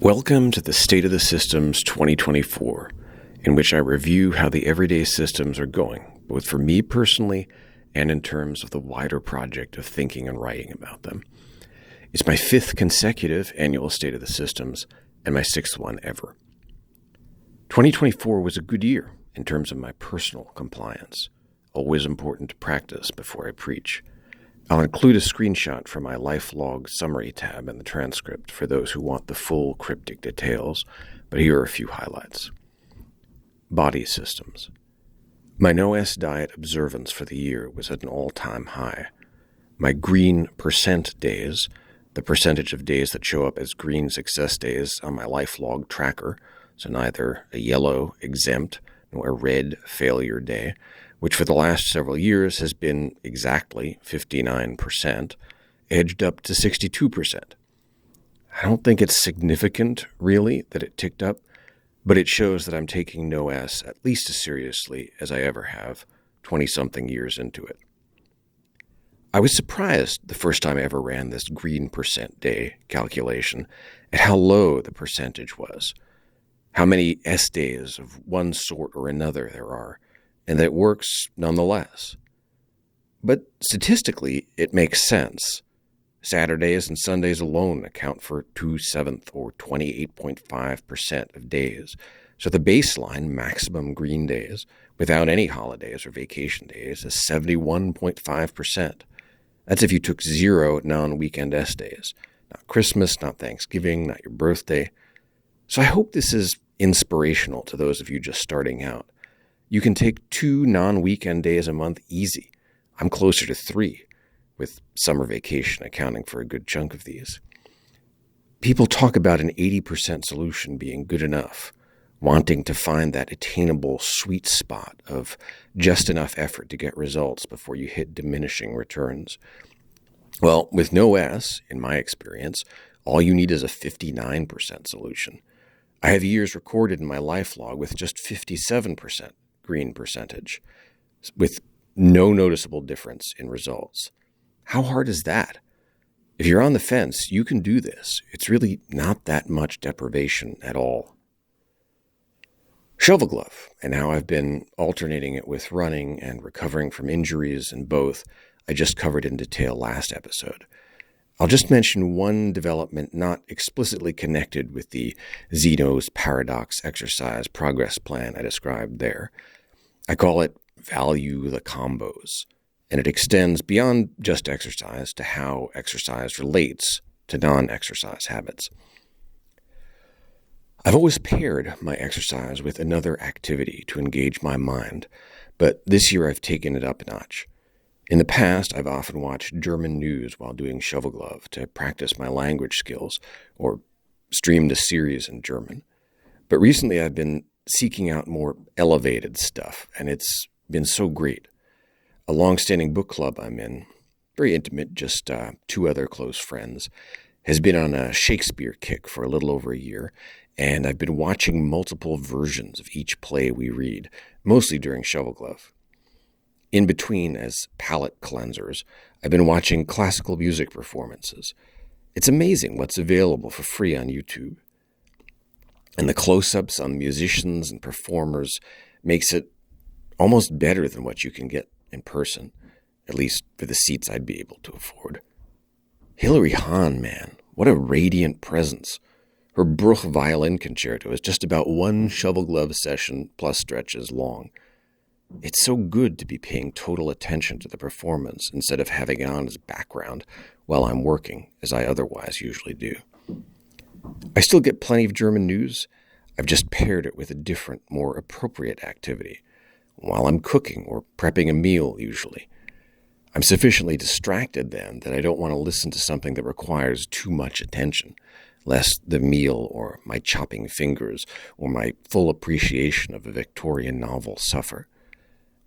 Welcome to the State of the Systems 2024, in which I review how the everyday systems are going, both for me personally and in terms of the wider project of thinking and writing about them. It's my fifth consecutive annual State of the Systems and my sixth one ever. 2024 was a good year in terms of my personal compliance, always important to practice before I preach. I'll include a screenshot from my Life Log summary tab in the transcript for those who want the full cryptic details, but here are a few highlights. Body systems. My No-S diet observance for the year was at an all-time high. My green percent days, the percentage of days that show up as green success days on my Life Log tracker, so neither a yellow exempt nor a red failure day, which for the last several years has been exactly 59%, edged up to 62%. I don't think it's significant, really, that it ticked up, but it shows that I'm taking No-S at least as seriously as I ever have, 20-something years into it. I was surprised the first time I ever ran this green percent day calculation at how low the percentage was, how many S days of one sort or another there are, and that it works nonetheless. But statistically, it makes sense. Saturdays and Sundays alone account for 2/7 or 28.5% of days. So the baseline maximum green days, without any holidays or vacation days, is 71.5%. That's if you took 0 non-weekend S days. Not Christmas, not Thanksgiving, not your birthday. So I hope this is inspirational to those of you just starting out. You can take 2 non-weekend days a month easy. I'm closer to 3, with summer vacation accounting for a good chunk of these. People talk about an 80% solution being good enough, wanting to find that attainable sweet spot of just enough effort to get results before you hit diminishing returns. Well, with No-S, in my experience, all you need is a 59% solution. I have years recorded in my Life Log with just 57% green percentage, with no noticeable difference in results. How hard is that? If you're on the fence, you can do this. It's really not that much deprivation at all. Shovel glove, and how I've been alternating it with running and recovering from injuries in both, I just covered in detail last episode. I'll just mention one development not explicitly connected with the Zeno's Paradox exercise progress plan I described there. I call it value the combos, and it extends beyond just exercise to how exercise relates to non-exercise habits. I've always paired my exercise with another activity to engage my mind, but this year I've taken it up a notch. In the past, I've often watched German news while doing shovel glove to practice my language skills, or streamed a series in German. But recently I've been seeking out more elevated stuff, and it's been so great. A long-standing book club I'm in, very intimate, just 2 other close friends, has been on a Shakespeare kick for a little over a year, and I've been watching multiple versions of each play we read, mostly during shovel glove. In between, as palate cleansers, I've been watching classical music performances. It's amazing what's available for free on YouTube. And the close-ups on musicians and performers makes it almost better than what you can get in person, at least for the seats I'd be able to afford. Hilary Hahn, man, what a radiant presence. Her Bruch violin concerto is just about 1 shovel glove session plus stretches long. It's so good to be paying total attention to the performance instead of having it on as background while I'm working, as I otherwise usually do. I still get plenty of German news. I've just paired it with a different, more appropriate activity, while I'm cooking or prepping a meal usually. I'm sufficiently distracted then that I don't want to listen to something that requires too much attention, lest the meal or my chopping fingers or my full appreciation of a Victorian novel suffer.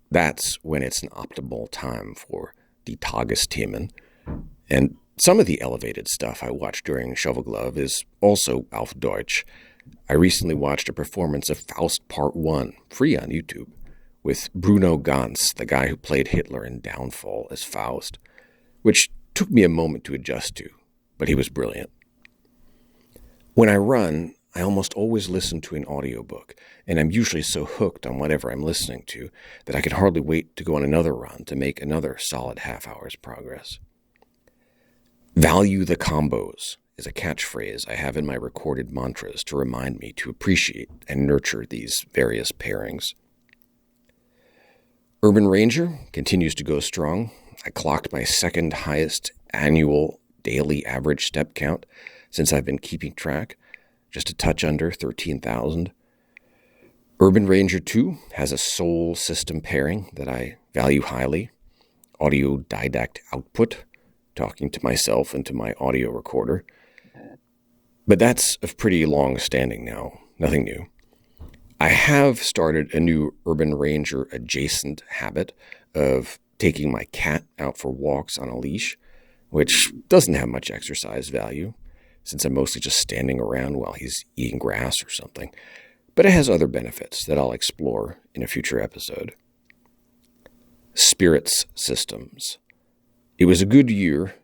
That's when it's an optimal time for die Tagesthemen. And some of the elevated stuff I watched during Shovel Glove is also auf Deutsch. I recently watched a performance of Faust Part 1, free on YouTube, with Bruno Ganz, the guy who played Hitler in Downfall, as Faust, which took me a moment to adjust to, but he was brilliant. When I run, I almost always listen to an audiobook, and I'm usually so hooked on whatever I'm listening to that I can hardly wait to go on another run to make another solid half hour's progress. Value the combos is a catchphrase I have in my recorded mantras to remind me to appreciate and nurture these various pairings. Urban Ranger continues to go strong. I clocked my second highest annual daily average step count since I've been keeping track, just a touch under 13,000. Urban Ranger 2 has a soul system pairing that I value highly. Audio didact output, talking to myself into my audio recorder. But that's of pretty long standing now, nothing new. I have started a new Urban Ranger adjacent habit of taking my cat out for walks on a leash, which doesn't have much exercise value, since I'm mostly just standing around while he's eating grass or something. But it has other benefits that I'll explore in a future episode. Spirits systems. It was a good year.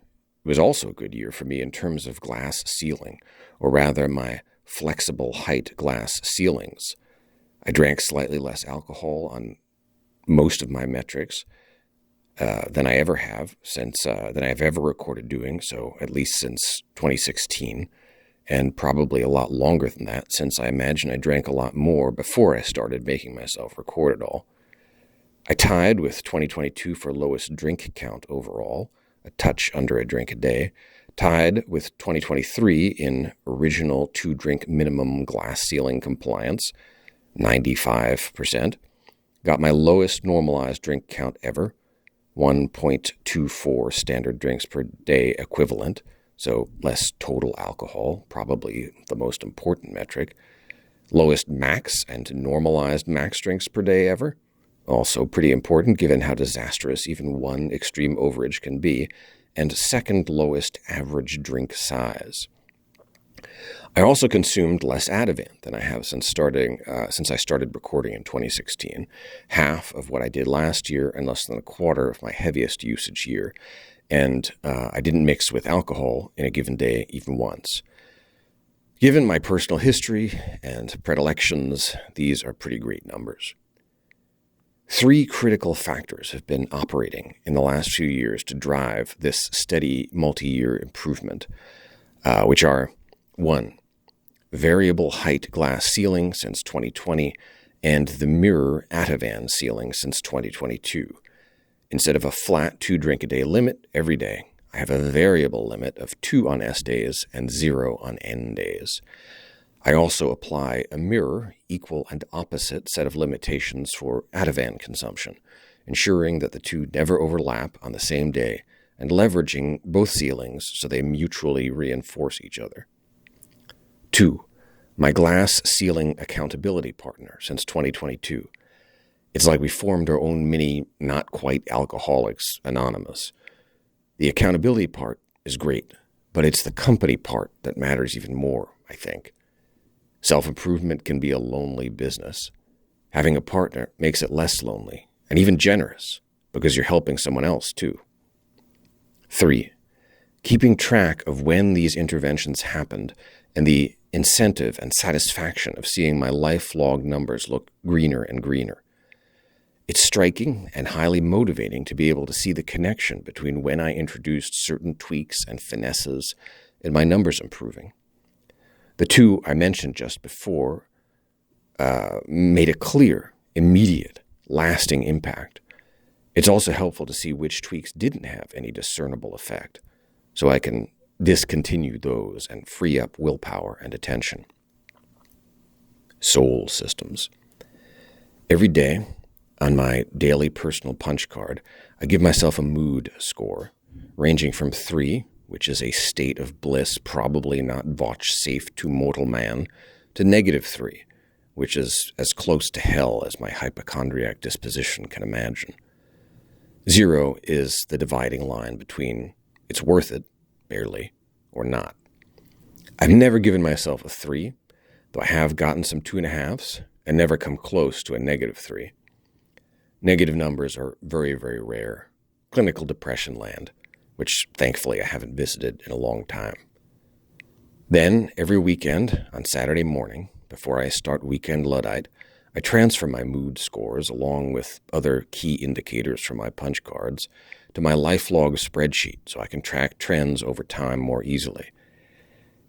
It was also a good year for me in terms of glass ceiling, or rather my flexible height glass ceilings. I drank slightly less alcohol on most of my metrics than I ever have than I've ever recorded doing so, at least since 2016, and probably a lot longer than that, since I imagine I drank a lot more before I started making myself record it all. I tied with 2022 for lowest drink count overall, a touch under a drink a day, tied with 2023 in original 2-drink minimum glass ceiling compliance, 95%, got my lowest normalized drink count ever, 1.24 standard drinks per day equivalent, so less total alcohol, probably the most important metric. Lowest max and normalized max drinks per day ever, also pretty important given how disastrous even one extreme overage can be, and second lowest average drink size. I also consumed less Ativan than I have since I started recording in 2016, half of what I did last year and less than a quarter of my heaviest usage year, and I didn't mix with alcohol in a given day even once. Given my personal history and predilections, these are pretty great numbers. 3 critical factors have been operating in the last few years to drive this steady multi-year improvement, which are 1. Variable height glass ceiling since 2020, and the mirror Ativan ceiling since 2022. Instead of a flat 2-drink-a-day limit every day, I have a variable limit of 2 on S days and 0 on N days. I also apply a mirror, equal and opposite set of limitations for Ativan consumption, ensuring that the two never overlap on the same day and leveraging both ceilings so they mutually reinforce each other. 2. My glass ceiling accountability partner since 2022. It's like we formed our own mini, not quite Alcoholics Anonymous. The accountability part is great, but it's the company part that matters even more, I think. Self-improvement can be a lonely business. Having a partner makes it less lonely and even generous because you're helping someone else too. 3. Keeping track of when these interventions happened and the incentive and satisfaction of seeing my life log numbers look greener and greener. It's striking and highly motivating to be able to see the connection between when I introduced certain tweaks and finesses and my numbers improving. The 2 I mentioned just before made a clear, immediate, lasting impact. It's also helpful to see which tweaks didn't have any discernible effect, so I can discontinue those and free up willpower and attention. Soul systems. Every day, on my daily personal punch card, I give myself a mood score, ranging from 3, which is a state of bliss probably not vouchsafed to mortal man, to -3, which is as close to hell as my hypochondriac disposition can imagine. 0 is the dividing line between it's worth it, barely, or not. I've never given myself a 3, though I have gotten some 2.5s and never come close to a -3. Negative numbers are very, very rare. Clinical depression land, which thankfully I haven't visited in a long time. Then, every weekend, on Saturday morning, before I start weekend Luddite, I transfer my mood scores along with other key indicators from my punch cards to my LifeLog spreadsheet so I can track trends over time more easily.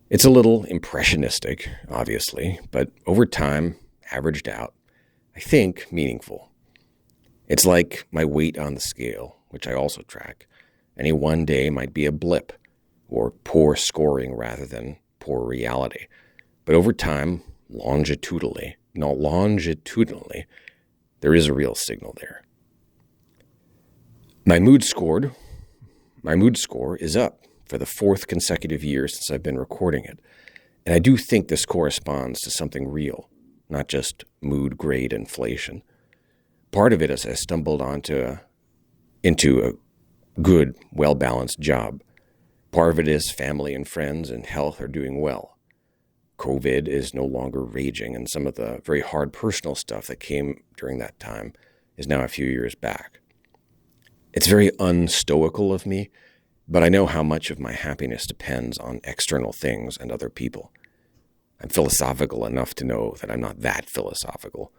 It's a little impressionistic, obviously, but over time, averaged out, I think meaningful. It's like my weight on the scale, which I also track. Any one day might be a blip, or poor scoring rather than poor reality. But over time, longitudinally, there is a real signal there. My mood score is up for the 4th consecutive year since I've been recording it. And I do think this corresponds to something real, not just mood grade inflation. Part of it is I stumbled into a good, well-balanced job. Part of it is family and friends and health are doing well. COVID is no longer raging, and some of the very hard personal stuff that came during that time is now a few years back. It's very unstoical of me, but I know how much of my happiness depends on external things and other people. I'm philosophical enough to know that I'm not that philosophical.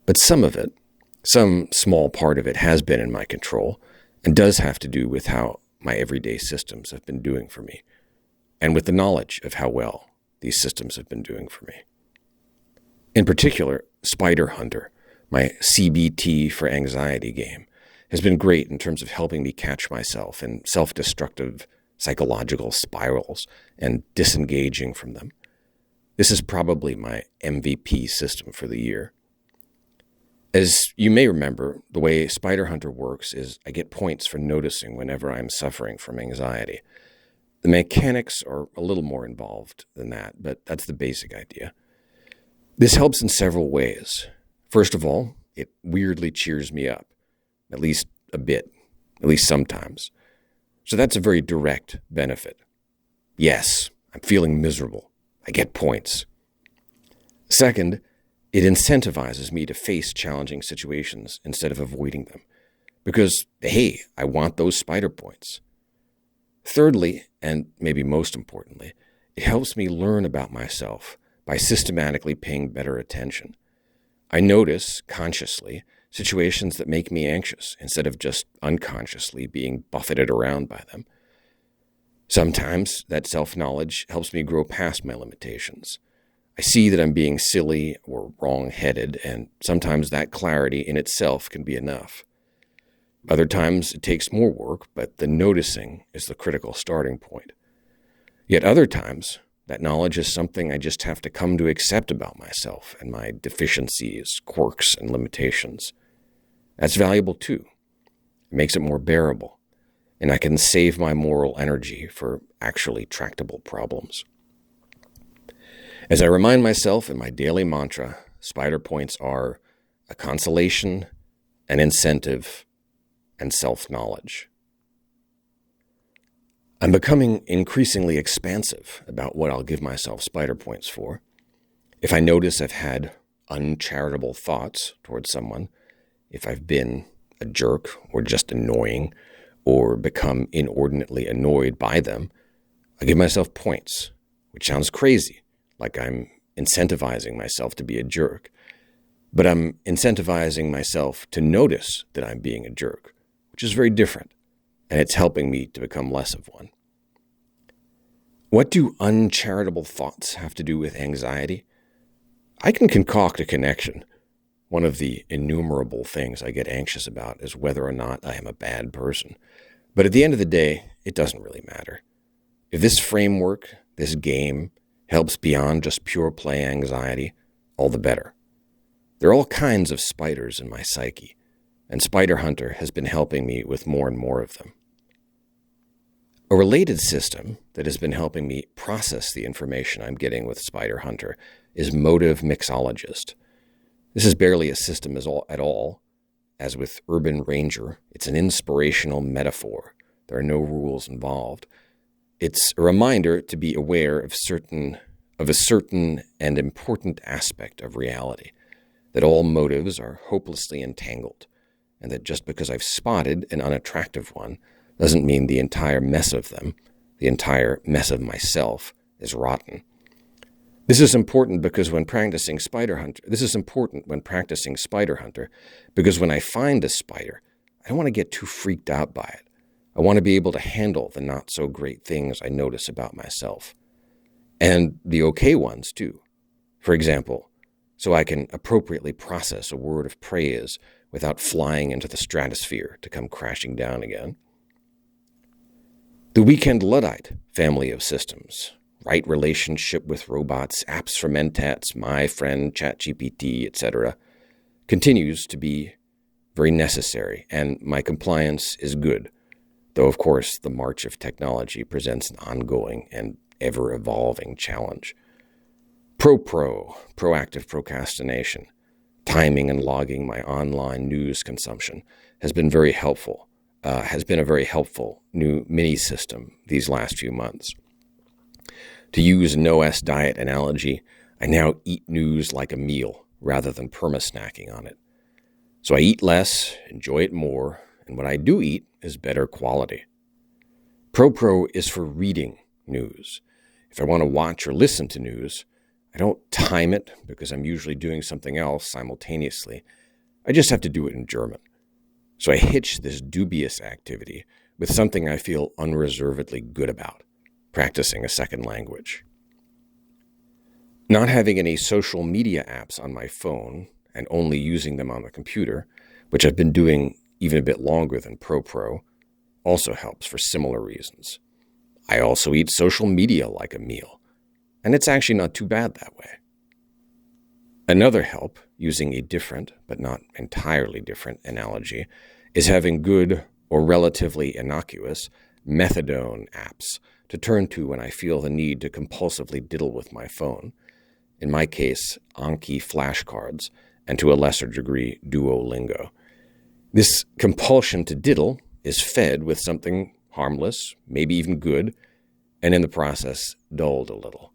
But some small part of it has been in my control and does have to do with how my everyday systems have been doing for me, and with the knowledge of how well these systems have been doing for me. In particular, Spider Hunter, my CBT for anxiety game, has been great in terms of helping me catch myself in self-destructive psychological spirals and disengaging from them. This is probably my MVP system for the year. As you may remember, the way Spider Hunter works is I get points for noticing whenever I'm suffering from anxiety. The mechanics are a little more involved than that, but that's the basic idea. This helps in several ways. First of all, it weirdly cheers me up, at least a bit, at least sometimes. So that's a very direct benefit. Yes, I'm feeling miserable. I get points. Second, it incentivizes me to face challenging situations instead of avoiding them, because, hey, I want those spider points. Thirdly, and maybe most importantly, it helps me learn about myself by systematically paying better attention. I notice, consciously, situations that make me anxious instead of just unconsciously being buffeted around by them. Sometimes that self-knowledge helps me grow past my limitations. I see that I'm being silly or wrong-headed, and sometimes that clarity in itself can be enough. Other times it takes more work, but the noticing is the critical starting point. Yet other times, that knowledge is something I just have to come to accept about myself and my deficiencies, quirks, and limitations. That's valuable too. It makes it more bearable, and I can save my moral energy for actually tractable problems. As I remind myself in my daily mantra, spider points are a consolation, an incentive, and self-knowledge. I'm becoming increasingly expansive about what I'll give myself spider points for. If I notice I've had uncharitable thoughts towards someone, if I've been a jerk or just annoying or become inordinately annoyed by them, I give myself points, which sounds crazy, like I'm incentivizing myself to be a jerk. But I'm incentivizing myself to notice that I'm being a jerk, which is very different, and it's helping me to become less of one. What do uncharitable thoughts have to do with anxiety? I can concoct a connection. One of the innumerable things I get anxious about is whether or not I am a bad person. But at the end of the day, it doesn't really matter. If this framework, this game, helps beyond just pure play anxiety, all the better. There are all kinds of spiders in my psyche, and Spider Hunter has been helping me with more and more of them. A related system that has been helping me process the information I'm getting with Spider Hunter is Motive Mixologist. This is barely a system at all. As with Urban Ranger, it's an inspirational metaphor. There are no rules involved. It's a reminder to be aware of a certain and important aspect of reality, that all motives are hopelessly entangled, and that just because I've spotted an unattractive one doesn't mean the entire mess of them, the entire mess of myself, is rotten. This is important when practicing Spider Hunter because when I find a spider, I don't want to get too freaked out by it. I want to be able to handle the not so great things I notice about myself. And the okay ones too. For example, so I can appropriately process a word of praise without flying into the stratosphere to come crashing down again. The Weekend Luddite family of systems, right relationship with robots, apps for mentats, my friend, ChatGPT, etc., continues to be very necessary, and my compliance is good, though of course the march of technology presents an ongoing and ever-evolving challenge. Proactive procrastination, timing and logging my online news consumption has been a very helpful new mini system these last few months. To use a no-S diet analogy, I now eat news like a meal rather than perma-snacking on it. So I eat less, enjoy it more, and what I do eat is better quality. Pro is for reading news. If I want to watch or listen to news, I don't time it because I'm usually doing something else simultaneously. I just have to do it in German. So I hitch this dubious activity with something I feel unreservedly good about, practicing a second language. Not having any social media apps on my phone and only using them on the computer, which I've been doing even a bit longer than Pro, also helps for similar reasons. I also eat social media like a meal, and it's actually not too bad that way. Another help, using a different but not entirely different analogy, is having good or relatively innocuous methadone apps to turn to when I feel the need to compulsively diddle with my phone. In my case, Anki flashcards, and to a lesser degree, Duolingo. This compulsion to diddle is fed with something harmless, maybe even good, and in the process, dulled a little.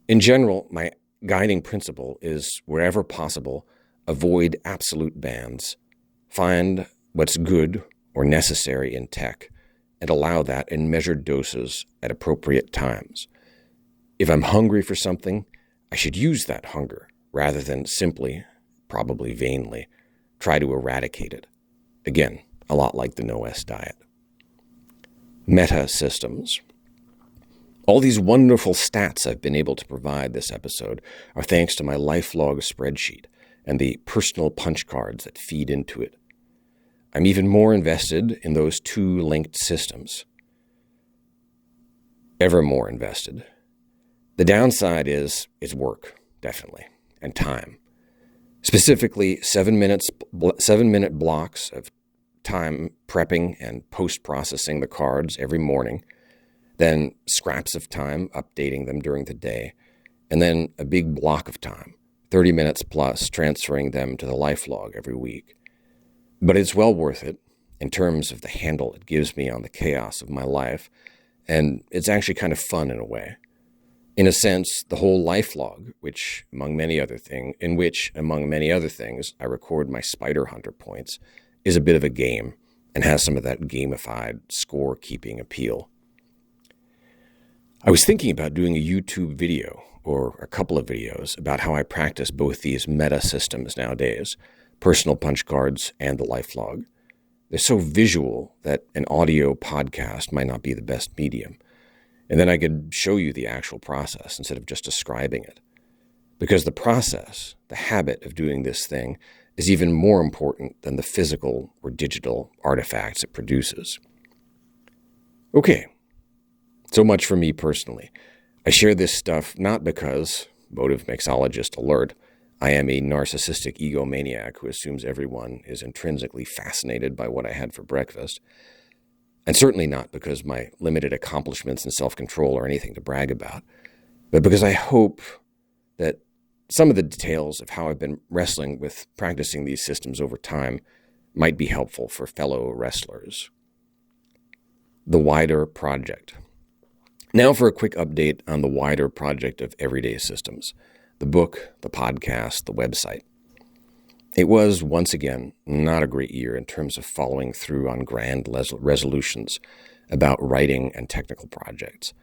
In general, my guiding principle is, wherever possible, avoid absolute bans. Find what's good or necessary in tech, and allow that in measured doses at appropriate times. If I'm hungry for something, I should use that hunger rather than simply, probably vainly, try to eradicate it. Again, a lot like the no-S diet. Meta systems. All these wonderful stats I've been able to provide this episode are thanks to my LifeLog spreadsheet and the personal punch cards that feed into it. I'm even more invested in those two linked systems. Ever more invested. The downside is it's work, definitely, and time. Specifically, 7-minute blocks of time prepping and post-processing the cards every morning, then scraps of time updating them during the day, and then a big block of time, 30 minutes plus, transferring them to the LifeLog every week. But it's well worth it in terms of the handle it gives me on the chaos of my life, and it's actually kind of fun in a way. In a sense, the whole LifeLog, in which, among many other things, I record my Spider Hunter points, is a bit of a game and has some of that gamified score-keeping appeal. I was thinking about doing a YouTube video, or a couple of videos, about how I practice both these meta systems nowadays, personal punch cards and the LifeLog. They're so visual that an audio podcast might not be the best medium. And then I could show you the actual process instead of just describing it. Because the process, the habit of doing this thing, is even more important than the physical or digital artifacts it produces. Okay, so much for me personally. I share this stuff not because, motive mixologist alert, I am a narcissistic egomaniac who assumes everyone is intrinsically fascinated by what I had for breakfast, and certainly not because my limited accomplishments and self-control are anything to brag about, but because I hope that some of the details of how I've been wrestling with practicing these systems over time might be helpful for fellow wrestlers. The wider project. Now for a quick update on the wider project of Everyday Systems, the book, the podcast, the website. It was, once again, not a great year in terms of following through on grand resolutions about writing and technical projects.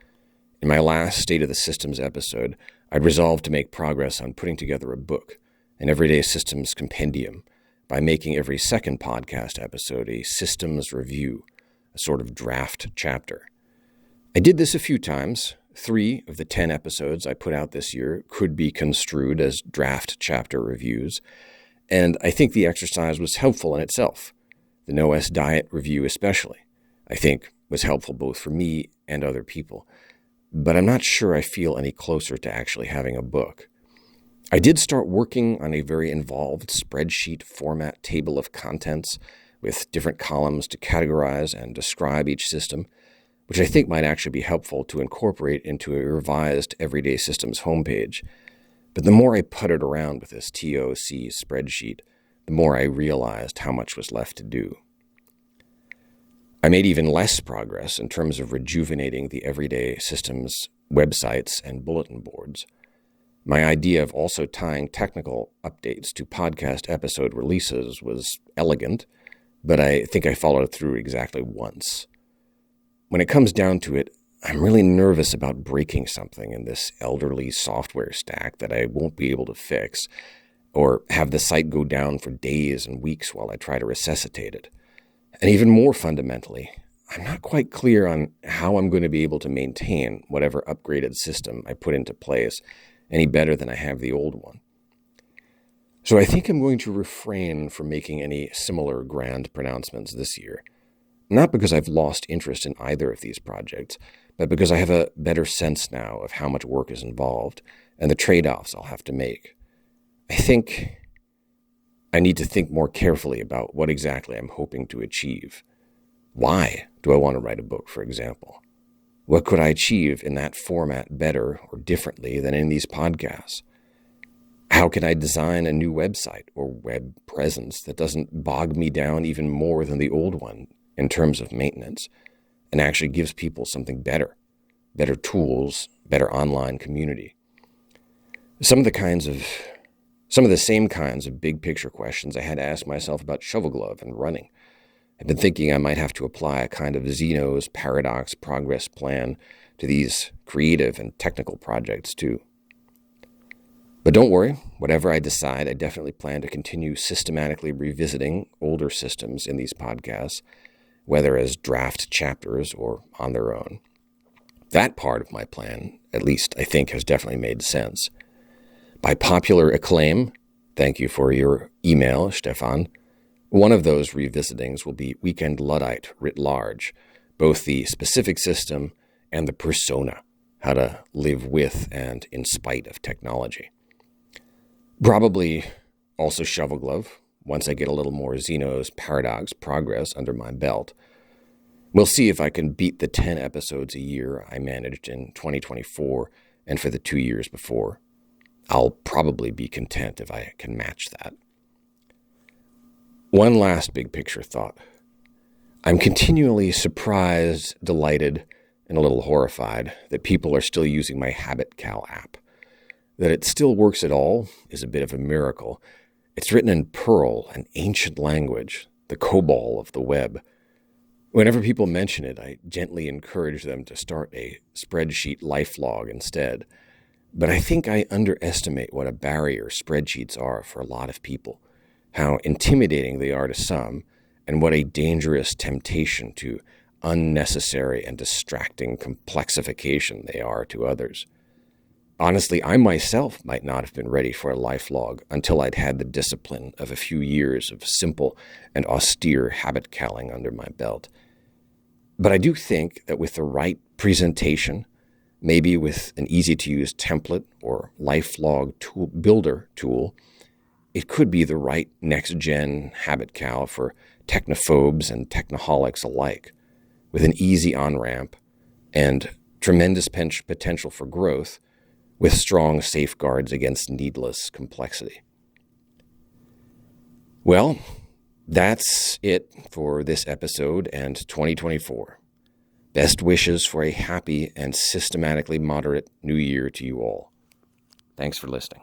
In my last State of the Systems episode, I'd resolved to make progress on putting together a book, an everyday systems compendium, by making every second podcast episode a systems review, a sort of draft chapter. I did this a few times. 3 of the 10 episodes I put out this year could be construed as draft chapter reviews, and I think the exercise was helpful in itself. The No-S Diet review especially, I think, was helpful both for me and other people. But I'm not sure I feel any closer to actually having a book. I did start working on a very involved spreadsheet format table of contents with different columns to categorize and describe each system, which I think might actually be helpful to incorporate into a revised Everyday Systems homepage. But the more I puttered around with this TOC spreadsheet, the more I realized how much was left to do. I made even less progress in terms of rejuvenating the Everyday Systems websites and bulletin boards. My idea of also tying technical updates to podcast episode releases was elegant, but I think I followed through exactly once. When it comes down to it, I'm really nervous about breaking something in this elderly software stack that I won't be able to fix, or have the site go down for days and weeks while I try to resuscitate it. And even more fundamentally, I'm not quite clear on how I'm going to be able to maintain whatever upgraded system I put into place any better than I have the old one. So I think I'm going to refrain from making any similar grand pronouncements this year. Not because I've lost interest in either of these projects, but because I have a better sense now of how much work is involved and the trade-offs I'll have to make. I think I need to think more carefully about what exactly I'm hoping to achieve. Why do I want to write a book, for example? What could I achieve in that format better or differently than in these podcasts? How can I design a new website or web presence that doesn't bog me down even more than the old one in terms of maintenance and actually gives people something better tools, better online community? Some of the same kinds of big picture questions I had to ask myself about Shovel Glove and running. I've been thinking I might have to apply a kind of Zeno's paradox progress plan to these creative and technical projects too. But don't worry, whatever I decide, I definitely plan to continue systematically revisiting older systems in these podcasts, whether as draft chapters or on their own. That part of my plan, at least, I think, has definitely made sense. By popular acclaim, thank you for your email, Stefan, one of those revisitings will be Weekend Luddite writ large, both the specific system and the persona, how to live with and in spite of technology. Probably also Shovel Glove, once I get a little more Zeno's paradox progress under my belt. We'll see if I can beat the 10 episodes a year I managed in 2024 and for the 2 years before. I'll probably be content if I can match that. One last big picture thought. I'm continually surprised, delighted, and a little horrified that people are still using my HabitCal app. That it still works at all is a bit of a miracle. It's written in Perl, an ancient language, the COBOL of the web. Whenever people mention it, I gently encourage them to start a spreadsheet life log instead. But I think I underestimate what a barrier spreadsheets are for a lot of people, how intimidating they are to some, and what a dangerous temptation to unnecessary and distracting complexification they are to others. Honestly, I myself might not have been ready for a life log until I'd had the discipline of a few years of simple and austere habit-calling under my belt. But I do think that with the right presentation, maybe with an easy-to-use template or life log builder tool, it could be the right next-gen HabitCal for technophobes and technoholics alike, with an easy on-ramp and tremendous potential for growth, with strong safeguards against needless complexity. Well, that's it for this episode and 2024. Best wishes for a happy and systematically moderate new year to you all. Thanks for listening.